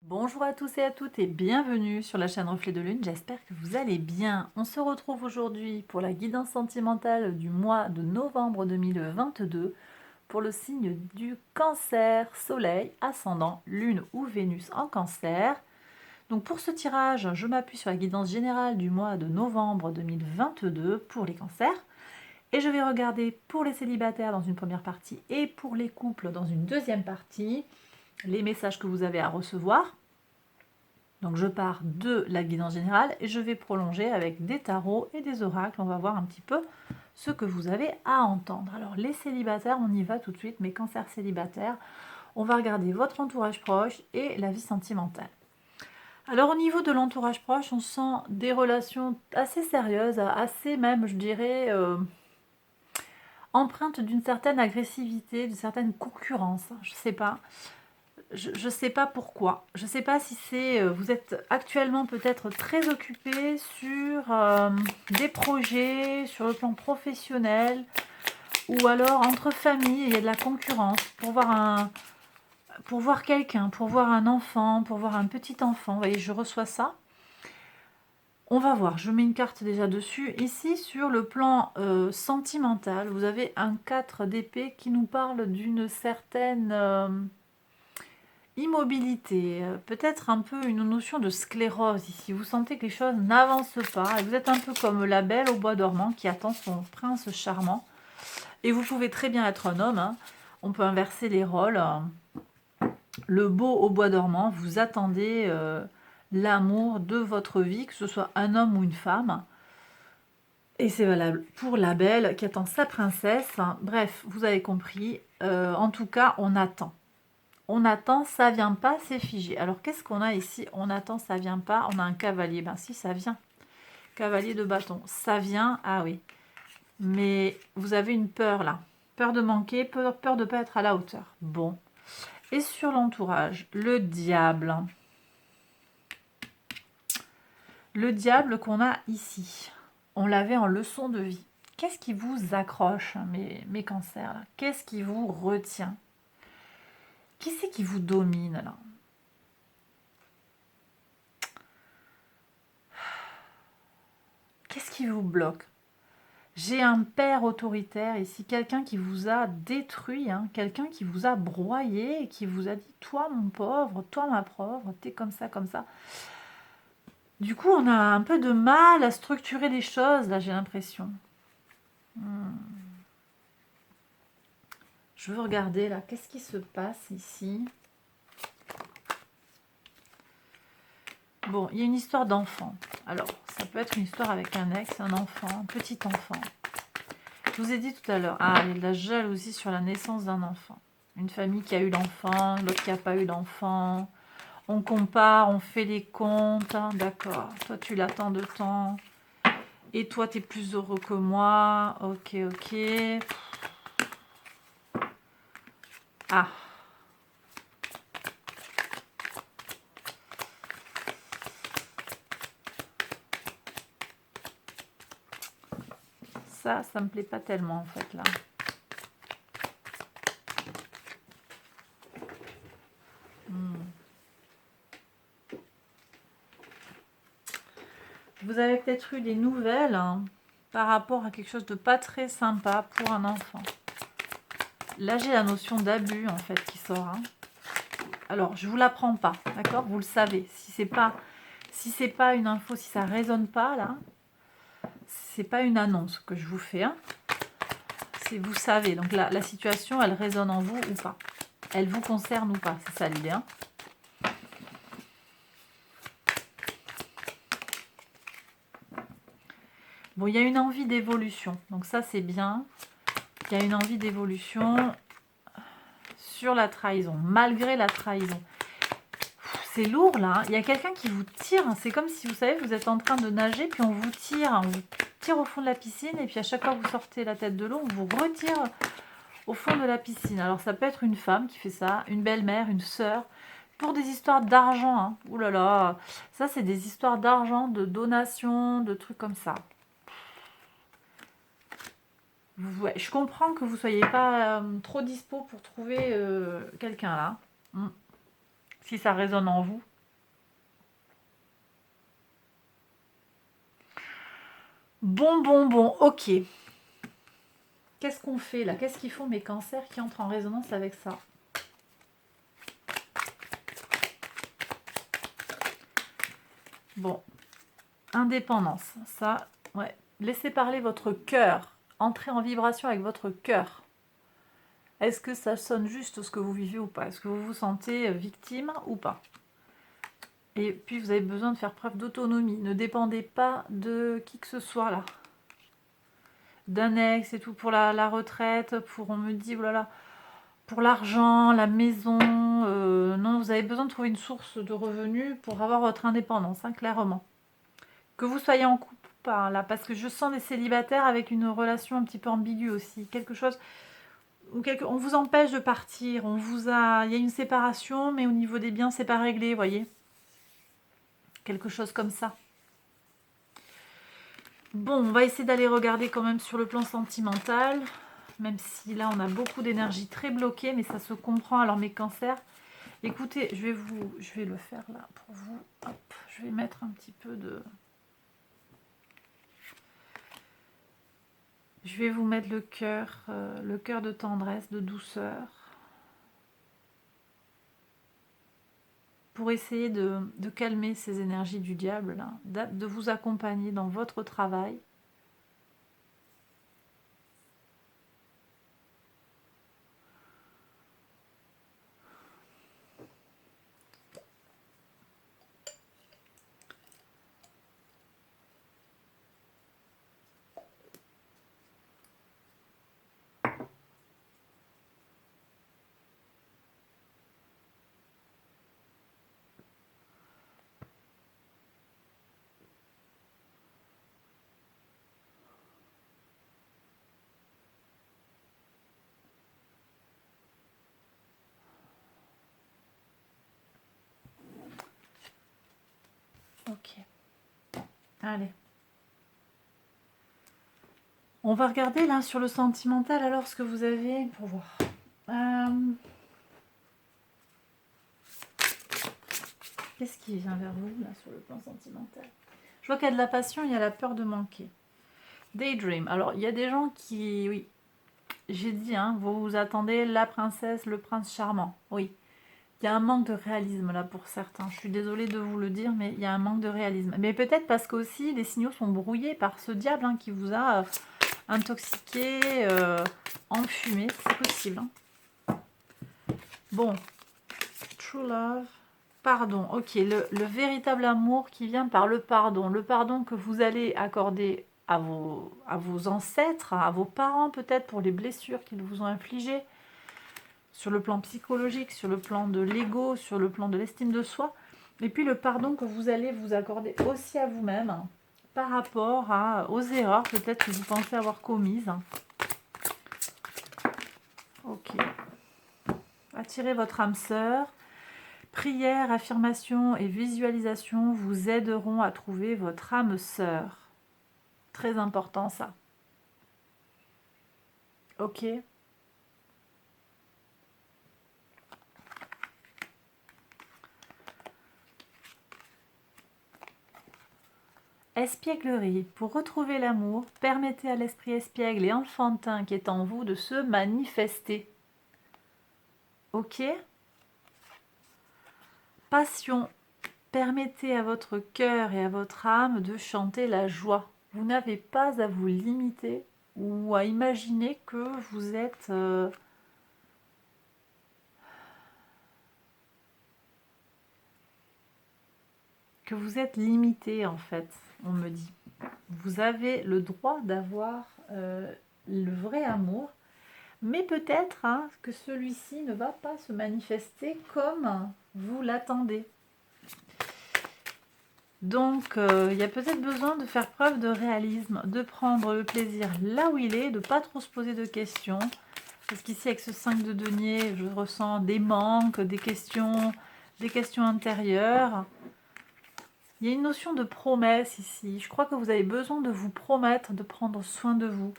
Bonjour à tous et à toutes et bienvenue sur la chaîne Reflet de Lune, j'espère que vous allez bien. On se retrouve aujourd'hui pour la guidance sentimentale du mois de novembre 2022 pour le signe du Cancer, Soleil, Ascendant, Lune ou Vénus en Cancer. Donc pour ce tirage, je m'appuie sur la guidance générale du mois de novembre 2022 pour les cancers. Et je vais regarder pour les célibataires dans une première partie et pour les couples dans une deuxième partie les messages que vous avez à recevoir. Donc je pars de la guidance générale et je vais prolonger avec des tarots et des oracles. On va voir un petit peu ce que vous avez à entendre. Alors les célibataires, on y va tout de suite, mes cancers célibataires, on va regarder votre entourage proche et la vie sentimentale. Alors au niveau de l'entourage proche, on sent des relations assez sérieuses, assez même, je dirais, empreintes d'une certaine agressivité, d'une certaine concurrence. Je sais pas. Je ne sais pas pourquoi. Je ne sais pas si c'est vous êtes actuellement peut-être très occupé sur des projets, sur le plan professionnel, ou alors entre familles, il y a de la concurrence pour voir quelqu'un, pour voir un enfant, pour voir un petit enfant. Vous voyez, je reçois ça. On va voir, je mets une carte déjà dessus. Ici, sur le plan sentimental, vous avez un 4 d'épée qui nous parle d'une certaine immobilité, peut-être un peu une notion de sclérose ici. Vous sentez que les choses n'avancent pas et vous êtes un peu comme la belle au bois dormant qui attend son prince charmant. Et vous pouvez très bien être un homme, hein. On peut inverser les rôles. Le beau au bois dormant, vous attendez l'amour de votre vie, que ce soit un homme ou une femme. Et c'est valable pour la belle qui attend sa princesse. Bref, vous avez compris. En tout cas, on attend. On attend, ça vient pas, c'est figé. Alors qu'est-ce qu'on a ici? On attend, ça vient pas. On a un cavalier. Ben si, ça vient. Cavalier de bâton. Ça vient, ah oui. Mais vous avez une peur là. Peur de manquer, peur de ne pas être à la hauteur. Bon. Et sur l'entourage, le diable. Le diable qu'on a ici. On l'avait en leçon de vie. Qu'est-ce qui vous accroche, mes cancers là? Qu'est-ce qui vous retient? Qui c'est qui vous domine là? Qu'est-ce qui vous bloque? J'ai un père autoritaire ici, quelqu'un qui vous a détruit, hein, quelqu'un qui vous a broyé et qui vous a dit « Toi, mon pauvre, toi, ma pauvre, t'es comme ça, comme ça. » Du coup, on a un peu de mal à structurer les choses, là, j'ai l'impression. Je veux regarder, là, qu'est-ce qui se passe ici? Bon, il y a une histoire d'enfant. Alors, ça peut être une histoire avec un ex, un enfant, un petit enfant. Je vous ai dit tout à l'heure, ah, il y a de la jalousie sur la naissance d'un enfant. Une famille qui a eu l'enfant, l'autre qui n'a pas eu d'enfant. On compare, on fait les comptes, hein, d'accord. Toi, tu l'attends de temps. Et toi, tu es plus heureux que moi. Ok, ok. Ah. Ça me plaît pas tellement, en fait, là. Vous avez peut-être eu des nouvelles hein, par rapport à quelque chose de pas très sympa pour un enfant. Là, j'ai la notion d'abus, en fait, qui sort. Hein. Alors, je vous l'apprends pas, d'accord? Vous le savez. Si c'est pas une info, si ça résonne pas, là, c'est pas une annonce que je vous fais. Hein. C'est vous savez. Donc, la situation, elle résonne en vous ou pas. Elle vous concerne ou pas. C'est ça l'idée. Hein. Bon, il y a une envie d'évolution. Donc, ça, c'est bien. Il y a une envie d'évolution sur la trahison, malgré la trahison. C'est lourd là, il y a quelqu'un qui vous tire, c'est comme si vous savez, vous êtes en train de nager, puis on vous tire au fond de la piscine, et puis à chaque fois que vous sortez la tête de l'eau, on vous retire au fond de la piscine. Alors ça peut être une femme qui fait ça, une belle-mère, une sœur, pour des histoires d'argent, hein. Ouh là là, ça c'est des histoires d'argent, de donation, de trucs comme ça. Ouais, je comprends que vous soyez pas trop dispo pour trouver quelqu'un là. Si ça résonne en vous. Bon, ok. Qu'est-ce qu'on fait là? Qu'est-ce qu'ils font mes cancers qui entrent en résonance avec ça? Bon, indépendance, ça, ouais. Laissez parler votre cœur. Entrez en vibration avec votre cœur. Est-ce que ça sonne juste ce que vous vivez ou pas? Est-ce que vous vous sentez victime ou pas? Et puis vous avez besoin de faire preuve d'autonomie. Ne dépendez pas de qui que ce soit là. D'un ex et tout pour la retraite, pour on me dit, voilà, pour l'argent, la maison. Non, vous avez besoin de trouver une source de revenus pour avoir votre indépendance, hein, clairement. Que vous soyez en couple ou pas, là, parce que je sens des célibataires avec une relation un petit peu ambiguë aussi. Quelque chose... On vous empêche de partir, il y a une séparation, mais au niveau des biens, c'est pas réglé, vous voyez. Quelque chose comme ça. Bon, on va essayer d'aller regarder quand même sur le plan sentimental, même si là, on a beaucoup d'énergie très bloquée, mais ça se comprend. Alors, mes cancers, écoutez, je vais le faire là pour vous. Hop, je vais mettre un petit peu de... Je vais vous mettre le cœur de tendresse, de douceur, pour essayer de calmer ces énergies du diable, là, de vous accompagner dans votre travail. Ok. Allez. On va regarder là sur le sentimental alors ce que vous avez pour voir. Qu'est-ce qui vient vers vous là sur le plan sentimental? Je vois qu'il y a de la passion, il y a la peur de manquer. Daydream. Alors il y a des gens qui... Oui, j'ai dit, hein, vous attendez la princesse, le prince charmant. Oui. Il y a un manque de réalisme là pour certains. Je suis désolée de vous le dire, mais il y a un manque de réalisme. Mais peut-être parce qu'aussi les signaux sont brouillés par ce diable, hein, qui vous a intoxiqué, enfumé. C'est possible. Hein. Bon. True love. Pardon. Ok. Le véritable amour qui vient par le pardon. Le pardon que vous allez accorder à vos ancêtres, à vos parents peut-être pour les blessures qu'ils vous ont infligées. Sur le plan psychologique, sur le plan de l'ego, sur le plan de l'estime de soi. Et puis le pardon que vous allez vous accorder aussi à vous-même, hein, par rapport aux erreurs peut-être que vous pensez avoir commises. Ok. Attirez votre âme sœur. Prière, affirmation et visualisation vous aideront à trouver votre âme sœur. Très important ça. Ok. Espièglerie. Pour retrouver l'amour, permettez à l'esprit espiègle et enfantin qui est en vous de se manifester. Ok. Passion. Permettez à votre cœur et à votre âme de chanter la joie. Vous n'avez pas à vous limiter ou à imaginer que vous êtes... que vous êtes limité en fait, on me dit. Vous avez le droit d'avoir le vrai amour, mais peut-être, hein, que celui-ci ne va pas se manifester comme vous l'attendez. Donc, il y a peut-être besoin de faire preuve de réalisme, de prendre le plaisir là où il est, de ne pas trop se poser de questions. Parce qu'ici, avec ce 5 de denier, je ressens des manques, des questions intérieures. Il y a une notion de promesse ici. Je crois que vous avez besoin de vous promettre de prendre soin de vous.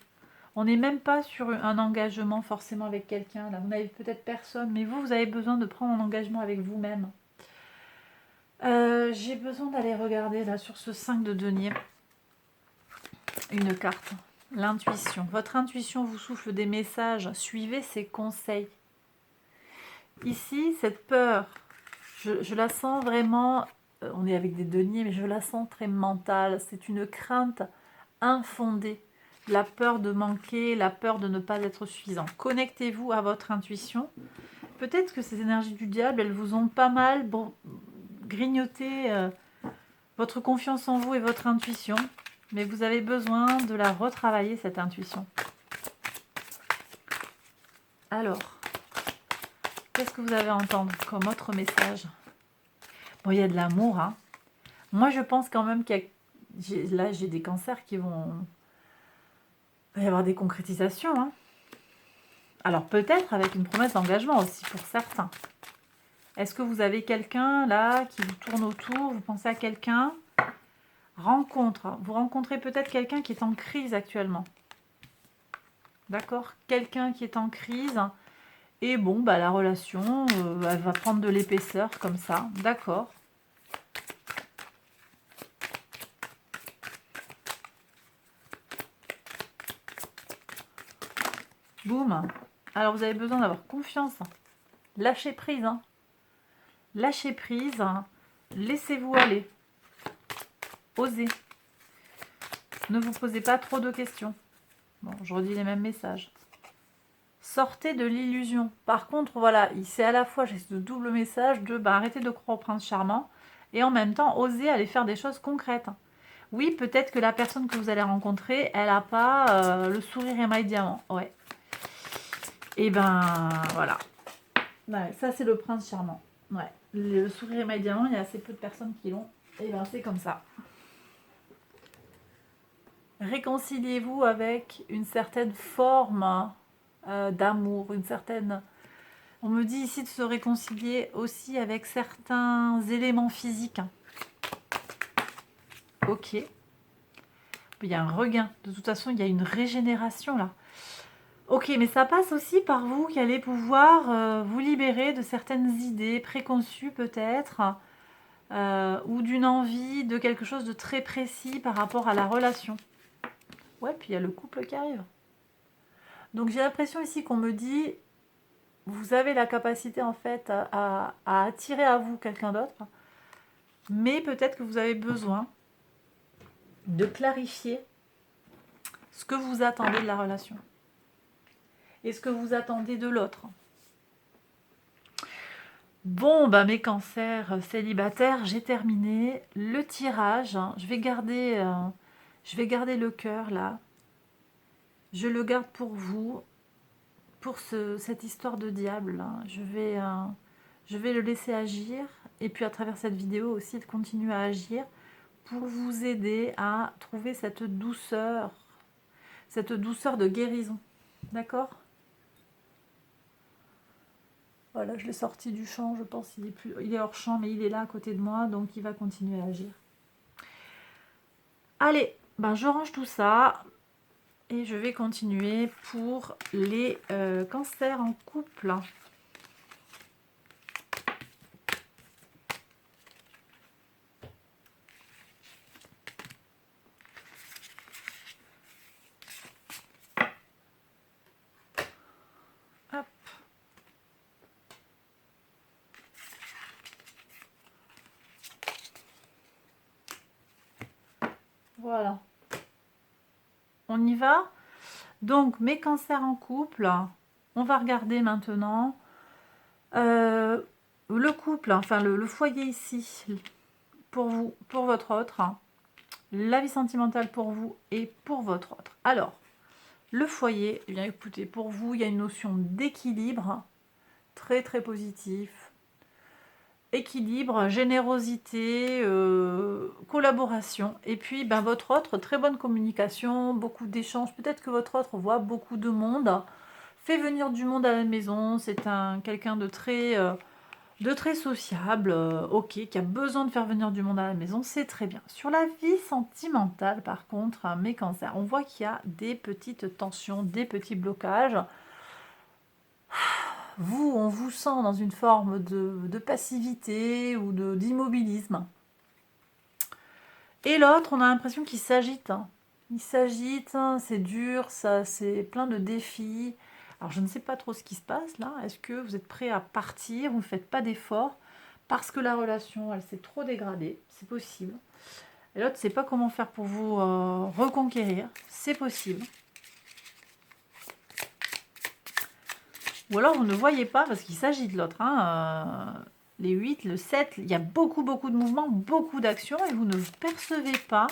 On n'est même pas sur un engagement forcément avec quelqu'un. Là, vous n'avez peut-être personne, mais vous avez besoin de prendre un engagement avec vous-même. J'ai besoin d'aller regarder là sur ce 5 de denier. une carte. L'intuition. Votre intuition vous souffle des messages. Suivez ses conseils. Ici, cette peur, je la sens vraiment, on est avec des deniers, mais je la sens très mentale. C'est une crainte infondée. La peur de manquer, la peur de ne pas être suffisant. Connectez-vous à votre intuition. Peut-être que ces énergies du diable, elles vous ont pas mal grignoté votre confiance en vous et votre intuition. Mais vous avez besoin de la retravailler, cette intuition. Alors, qu'est-ce que vous avez à entendre comme autre message? Bon, il y a de l'amour, hein. Moi, je pense quand même qu'il y a... Là, j'ai des cancers qui vont... Il va y avoir des concrétisations, hein. Alors, peut-être avec une promesse d'engagement aussi, pour certains. Est-ce que vous avez quelqu'un, là, qui vous tourne autour? Vous pensez à quelqu'un? Rencontre. Vous rencontrez peut-être quelqu'un qui est en crise actuellement. D'accord? Quelqu'un qui est en crise. Et bon, bah, la relation, elle va prendre de l'épaisseur, comme ça. D'accord. Boum. Alors, vous avez besoin d'avoir confiance. Lâchez prise. Hein. Lâchez prise. Laissez-vous aller. Osez. Ne vous posez pas trop de questions. Bon, je redis les mêmes messages. Sortez de l'illusion. Par contre, voilà, c'est à la fois, j'ai ce double message de arrêtez de croire au prince charmant et en même temps, osez aller faire des choses concrètes. Oui, peut-être que la personne que vous allez rencontrer, elle n'a pas le sourire émail diamant. Ouais. Et ben, voilà. Ouais, ça, c'est le prince charmant. Ouais. Le sourire émail diamant, il y a assez peu de personnes qui l'ont. Et ben, c'est comme ça. Réconciliez-vous avec une certaine forme d'amour, une certaine... On me dit ici de se réconcilier aussi avec certains éléments physiques. Ok. Il y a un regain. De toute façon, il y a une régénération là. Ok, mais ça passe aussi par vous qui allez pouvoir vous libérer de certaines idées préconçues peut-être, ou d'une envie de quelque chose de très précis par rapport à la relation. Ouais, puis il y a le couple qui arrive. Donc j'ai l'impression ici qu'on me dit, vous avez la capacité en fait à attirer à vous quelqu'un d'autre, mais peut-être que vous avez besoin de clarifier ce que vous attendez de la relation et ce que vous attendez de l'autre. Bon, bah mes cancers célibataires, j'ai terminé le tirage. Je vais garder le cœur là. Je le garde pour vous, pour cette histoire de diable. Là. Je vais le laisser agir et puis à travers cette vidéo aussi de continuer à agir pour vous aider à trouver cette douceur de guérison. D'accord? Voilà, je l'ai sorti du champ, je pense il est hors champ, mais il est là à côté de moi, donc il va continuer à agir. Allez, ben je range tout ça et je vais continuer pour les cancers en couple. Hop. Voilà. On y va. Donc, mes cancers en couple, on va regarder maintenant le couple, enfin le foyer ici, pour vous, pour votre autre, la vie sentimentale pour vous et pour votre autre. Alors, le foyer, eh bien écoutez, pour vous, il y a une notion d'équilibre très très positif. Équilibre, générosité, collaboration. Et puis, ben, votre autre, très bonne communication, beaucoup d'échanges. Peut-être que votre autre voit beaucoup de monde, fait venir du monde à la maison. C'est quelqu'un de très sociable, ok, qui a besoin de faire venir du monde à la maison. C'est très bien. Sur la vie sentimentale, par contre, mes cancers, on voit qu'il y a des petites tensions, des petits blocages. Vous, on vous sent dans une forme de passivité ou d'immobilisme. Et l'autre, on a l'impression qu'il s'agite. Il s'agite, hein, c'est dur, ça, c'est plein de défis. Alors je ne sais pas trop ce qui se passe là. Est-ce que vous êtes prêt à partir? Vous ne faites pas d'efforts parce que la relation, elle s'est trop dégradée. C'est possible. Et l'autre ne sait pas comment faire pour vous reconquérir. C'est possible. Ou alors vous ne voyez pas parce qu'il s'agit de l'autre. Hein, les 8, le 7, il y a beaucoup de mouvements, beaucoup d'actions et vous ne percevez pas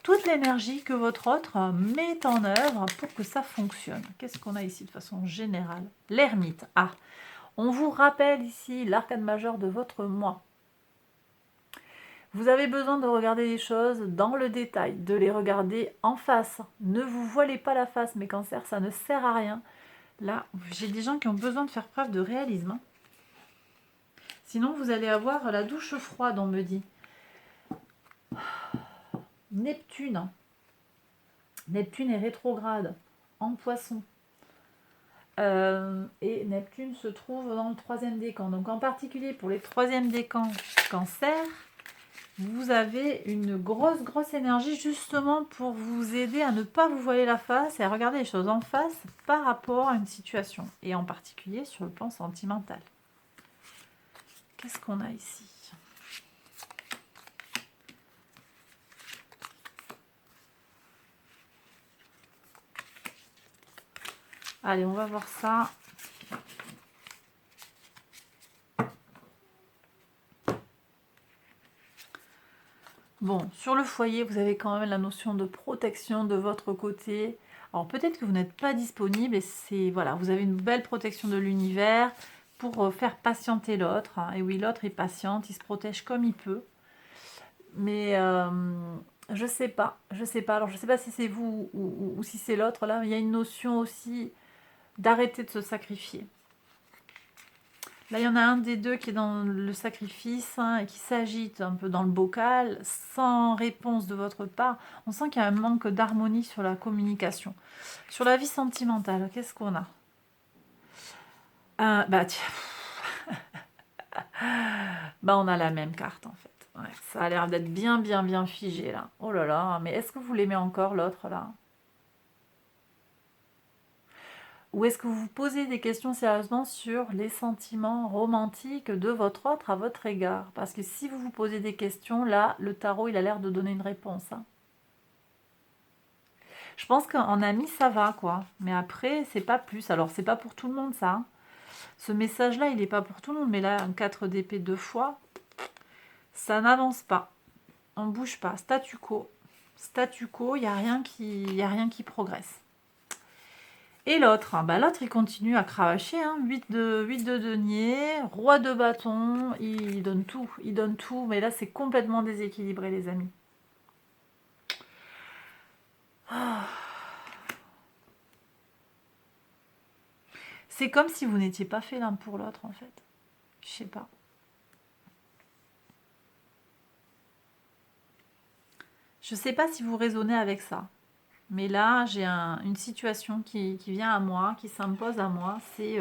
toute l'énergie que votre autre met en œuvre pour que ça fonctionne. Qu'est-ce qu'on a ici de façon générale? L'ermite. Ah, on vous rappelle ici l'arcane majeur de votre moi. Vous avez besoin de regarder les choses dans le détail, de les regarder en face. Ne vous voilez pas la face, mes cancers, ça ne sert à rien. Là, j'ai des gens qui ont besoin de faire preuve de réalisme. Hein. Sinon, vous allez avoir la douche froide, on me dit. Neptune. Neptune est rétrograde en poisson. Et Neptune se trouve dans le 3e décan. Donc en particulier pour les 3e décans cancer, vous avez une grosse énergie justement pour vous aider à ne pas vous voiler la face et à regarder les choses en face par rapport à une situation. Et en particulier sur le plan sentimental. Qu'est-ce qu'on a ici ? Allez, on va voir ça. Bon, sur le foyer, vous avez quand même la notion de protection de votre côté. Alors peut-être que vous n'êtes pas disponible et c'est voilà, vous avez une belle protection de l'univers pour faire patienter l'autre. Hein. Et oui, l'autre est patiente, il se protège comme il peut. Mais je sais pas. Alors je sais pas si c'est vous ou si c'est l'autre. Là, il y a une notion aussi d'arrêter de se sacrifier. Là, il y en a un des deux qui est dans le sacrifice hein, et qui s'agite un peu dans le bocal, sans réponse de votre part. On sent qu'il y a un manque d'harmonie sur la communication. Sur la vie sentimentale, qu'est-ce qu'on a bah tiens, bah on a la même carte en fait. Ouais, ça a l'air d'être bien figé là. Oh là là, mais est-ce que vous l'aimez encore l'autre là? Ou est-ce que vous vous posez des questions sérieusement sur les sentiments romantiques de votre autre à votre égard? Parce que si vous vous posez des questions, là, le tarot, il a l'air de donner une réponse. Hein. Je pense qu'en ami, ça va, quoi. Mais après, c'est pas plus. Alors, c'est pas pour tout le monde, ça. Hein. Ce message-là, il n'est pas pour tout le monde. Mais là, un 4 d'épée 2 fois, ça n'avance pas. On ne bouge pas. Statu quo. Statu quo, il n'y a rien qui progresse. Et l'autre, bah l'autre il continue à cravacher, hein. 8 de denier, roi de bâton, il donne tout, mais là c'est complètement déséquilibré les amis. Ah. C'est comme si vous n'étiez pas fait l'un pour l'autre en fait. Je sais pas. Je sais pas si vous raisonnez avec ça. Mais là, j'ai une situation qui vient à moi, qui s'impose à moi, c'est...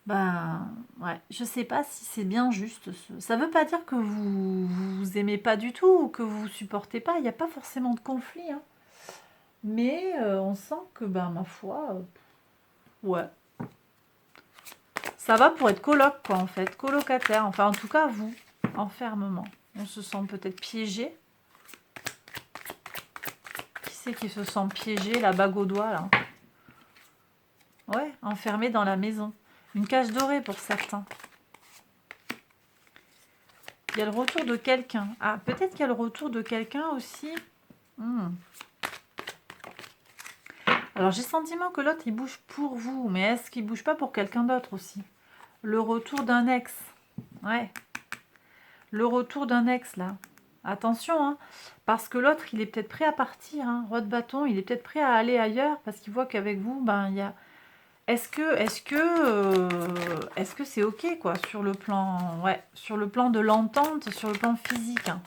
ben, ouais, je sais pas si c'est bien juste. Ça veut pas dire que vous aimez pas du tout ou que vous supportez pas. Il n'y a pas forcément de conflit. Hein. Mais on sent que, ben, ma foi, ouais. Ça va pour être coloc, quoi, en fait. Colocataire. Enfin, en tout cas, vous, enfermement. On se sent peut-être piégé. Qui c'est qui se sent piégé, la bague au doigt, là? Ouais, enfermé dans la maison. Une cage dorée pour certains. Il y a le retour de quelqu'un. Ah, peut-être qu'il y a le retour de quelqu'un aussi. Alors, j'ai le sentiment que l'autre, il bouge pour vous. Mais est-ce qu'il bouge pas pour quelqu'un d'autre aussi? Le retour d'un ex. Ouais. Le retour d'un ex, là. Attention, hein. Parce que l'autre, il est peut-être prêt à partir. Hein. Roi de bâton, il est peut-être prêt à aller ailleurs. Parce qu'il voit qu'avec vous, ben, il y a... Est-ce que c'est ok quoi sur le plan de l'entente, sur le plan physique hein.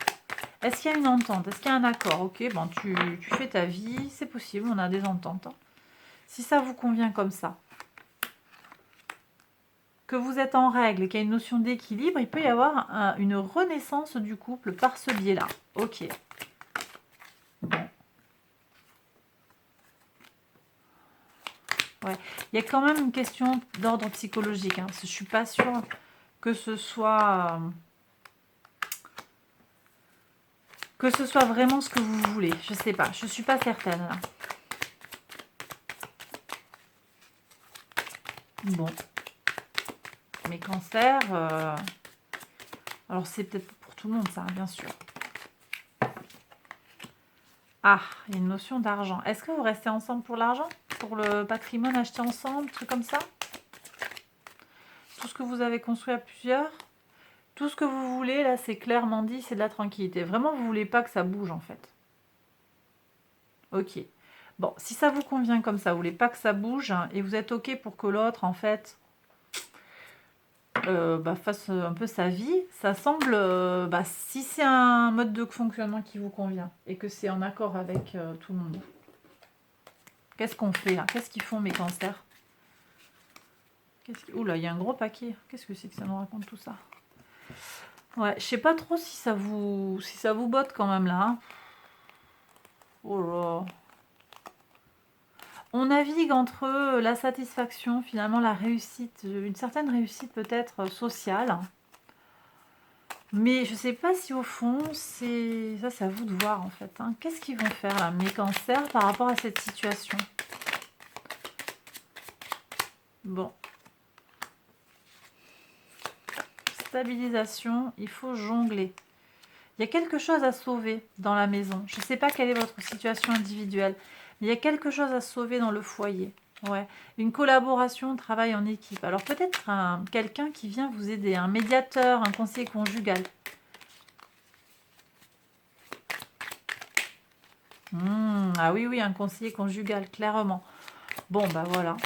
Est-ce qu'il y a une entente? Est-ce qu'il y a un accord? Ok, bon tu fais ta vie, c'est possible, on a des ententes. Hein. Si ça vous convient comme ça, que vous êtes en règle et qu'il y a une notion d'équilibre, il peut y avoir une renaissance du couple par ce biais-là. Ok. Bon. Ouais. Il y a quand même une question d'ordre psychologique. Hein. Je ne suis pas sûre que ce soit vraiment ce que vous voulez. Je sais pas. Je ne suis pas certaine. Là. Bon. Mes cancers... Alors, c'est peut-être pas pour tout le monde, ça, bien sûr. Ah, il y a une notion d'argent. Est-ce que vous restez ensemble pour l'argent? Pour le patrimoine acheté ensemble, truc comme ça? Tout ce que vous avez construit à plusieurs? Tout ce que vous voulez, là, c'est clairement dit, c'est de la tranquillité. Vraiment, vous voulez pas que ça bouge, en fait. Ok. Bon, si ça vous convient comme ça, vous voulez pas que ça bouge, hein, et vous êtes ok pour que l'autre, en fait, fasse un peu sa vie, ça semble, si c'est un mode de fonctionnement qui vous convient, et que c'est en accord avec tout le monde. Qu'est-ce qu'on fait, là? Qu'est-ce qu'ils font, mes cancers? Oula, il y a un gros paquet. Qu'est-ce que c'est que ça nous raconte tout ça? Ouais, je sais pas trop si ça vous botte quand même là. Hein. Oh là. On navigue entre la satisfaction, finalement la réussite, une certaine réussite peut-être sociale. Mais je sais pas si au fond, c'est à vous de voir en fait. Hein. Qu'est-ce qu'ils vont faire là, mes cancers, par rapport à cette situation? Bon. Stabilisation, il faut jongler. Il y a quelque chose à sauver dans la maison. Je ne sais pas quelle est votre situation individuelle, mais il y a quelque chose à sauver dans le foyer. Ouais. Une collaboration, un travail en équipe. Alors peut-être quelqu'un qui vient vous aider, un médiateur, un conseiller conjugal. Ah oui, un conseiller conjugal, clairement. Bon, bah voilà.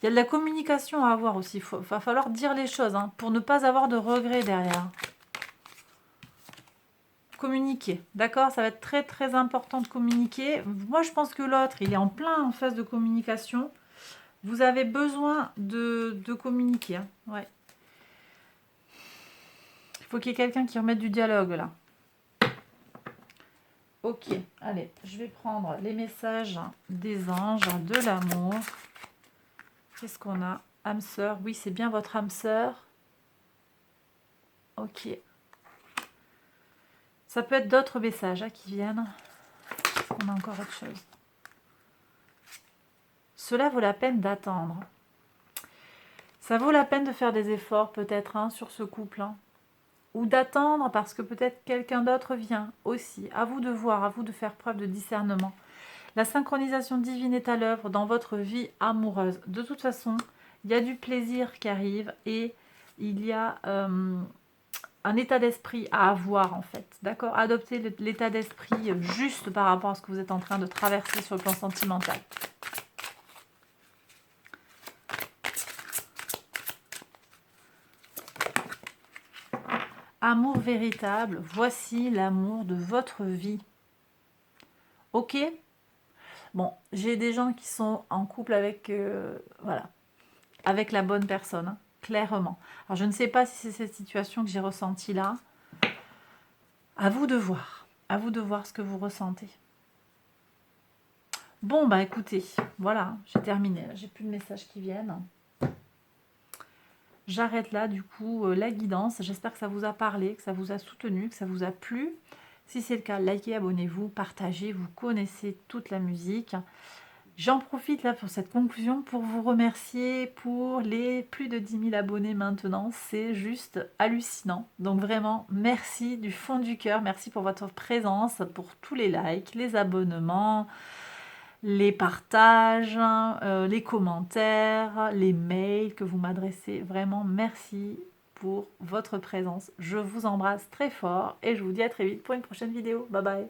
Il y a de la communication à avoir aussi. Il va falloir dire les choses hein, pour ne pas avoir de regrets derrière. Communiquer, d'accord? Ça va être très très important de communiquer. Moi, je pense que l'autre, il est en plein en phase de communication. Vous avez besoin de communiquer. Hein. Ouais. Il faut qu'il y ait quelqu'un qui remette du dialogue là. Ok, allez, je vais prendre les messages des anges, de l'amour. Qu'est-ce qu'on a? Âme sœur, oui, c'est bien votre âme sœur. Ok. Ça peut être d'autres messages qui viennent. Est-ce qu'on a encore autre chose? Cela vaut la peine d'attendre. Ça vaut la peine de faire des efforts peut-être hein, sur ce couple. Hein. Ou d'attendre parce que peut-être quelqu'un d'autre vient aussi. À vous de voir, à vous de faire preuve de discernement. La synchronisation divine est à l'œuvre dans votre vie amoureuse. De toute façon, il y a du plaisir qui arrive et il y a un état d'esprit à avoir en fait. D'accord? Adoptez l'état d'esprit juste par rapport à ce que vous êtes en train de traverser sur le plan sentimental. Amour véritable, voici l'amour de votre vie. Ok? Bon, j'ai des gens qui sont en couple avec, voilà, avec la bonne personne, hein, clairement. Alors, je ne sais pas si c'est cette situation que j'ai ressentie là. À vous de voir. À vous de voir ce que vous ressentez. Bon, bah écoutez, voilà, j'ai terminé. J'ai plus de messages qui viennent. J'arrête là, du coup, la guidance. J'espère que ça vous a parlé, que ça vous a soutenu, que ça vous a plu. Si c'est le cas, likez, abonnez-vous, partagez. Vous connaissez toute la musique. J'en profite là pour cette conclusion pour vous remercier pour les plus de 10 000 abonnés maintenant. C'est juste hallucinant. Donc vraiment, merci du fond du cœur. Merci pour votre présence, pour tous les likes, les abonnements, les partages, les commentaires, les mails que vous m'adressez. Vraiment, merci pour votre présence. Je vous embrasse très fort et je vous dis à très vite pour une prochaine vidéo. Bye bye.